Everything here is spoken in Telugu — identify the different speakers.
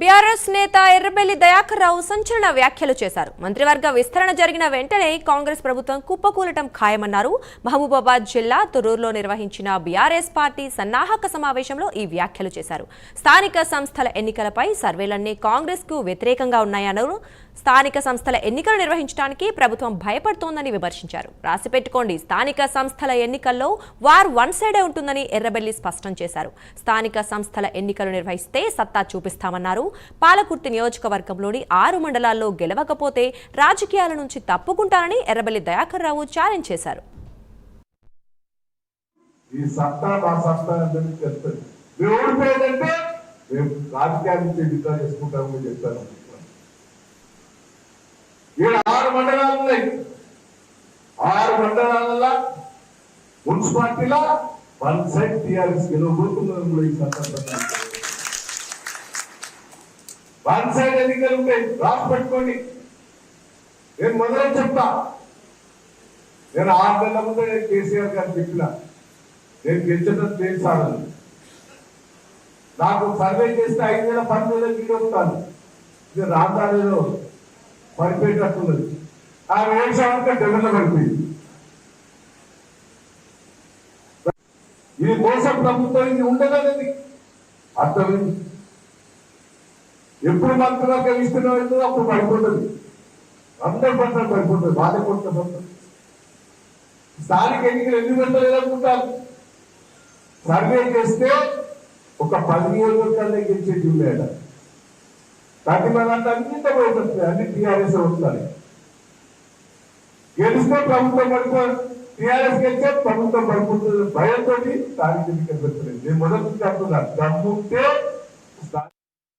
Speaker 1: బీఆర్ఎస్ నేత ఎర్రబెల్లి దయాకర్ రావు సంచలన వ్యాఖ్యలు చేశారు. మంత్రివర్గ విస్తరణ జరిగిన వెంటనే కాంగ్రెస్ ప్రభుత్వం కుప్పకూలటం ఖాయమన్నారు. మహబూబాబాద్ జిల్లా తురూరులో నిర్వహించిన బీఆర్ఎస్ పార్టీ సన్నాహక సమావేశంలో ఈ వ్యాఖ్యలు చేశారు. స్థానిక సంస్థల ఎన్నికలపై సర్వేలన్నీ కాంగ్రెస్ కు వ్యతిరేకంగా ఉన్నాయన్నారు. స్థానిక సంస్థల ఎన్నికలు నిర్వహించడానికి ప్రభుత్వం భయపడుతోందని విమర్శించారు. రాసిపెట్టుకోండి, స్థానిక సంస్థల ఎన్నికల్లో వార్ వన్ సైడే ఉంటుందని ఎర్రబెల్లి స్పష్టం చేశారు. స్థానిక సంస్థల ఎన్నికలు నిర్వహిస్తే సత్తా చూపిస్తామన్నారు. పాలకుర్తి నియోజకవర్గంలోని 6 మండలాల్లో గెలవకపోతే రాజకీయాల నుంచి తప్పుకుంటారని ఎర్రబెల్లి దయాకర్ రావు ఛాలెంజ్ చేశారు.
Speaker 2: మున్సిపాలిటీలో వన్ సైడ్ టీఆర్ఎస్ గెలవబోతున్నారు. ఈ సందర్భంగా వన్ సైడ్ ఎన్నికలు ఉంటాయి, రాసి పెట్టుకోండి. నేను మొదలై చెప్తా, నేను 6 నెలల ముందే కేసీఆర్ గారు చెప్పిన నేను గెలిచడం తెలుసాను. నాకు సర్వే చేస్తే 5 నెలల 10 నెలలు గీడవుతాను. ఇది రాజధానిలో పడిపోయేటట్టున్నది. ఆ వ్యవసాయానికి డెవెల్లో పడిపోయింది. ఇది మోసం ప్రభుత్వం, ఇది ఉండదనేది అర్థమైంది. ఎప్పుడు మంత్రులకు ఇస్తున్నావు అప్పుడు పడిపోతుంది, 100% పడిపోతుంది. బాధపడుతుంది. స్థానిక ఎన్నికలు ఎన్ని పెట్టలేదనుకుంటారు. సర్వే చేస్తే ఒక 10 నియోజకవర్గాల్లో గెలిచేది ఉండేట. 10 మంది అన్నింటి పోతుంది, అన్ని టీఆర్ఎస్ వస్తారు. గెలిస్తే ప్రభుత్వం పడిపో, టీఆర్ఎస్ గెలిచే ప్రభుత్వం పడిపోతుంది. భయంతో స్థానిక ఎన్నికలు పెట్టలేదు. నేను మొదటి అంటున్నాను, దమ్ముంటే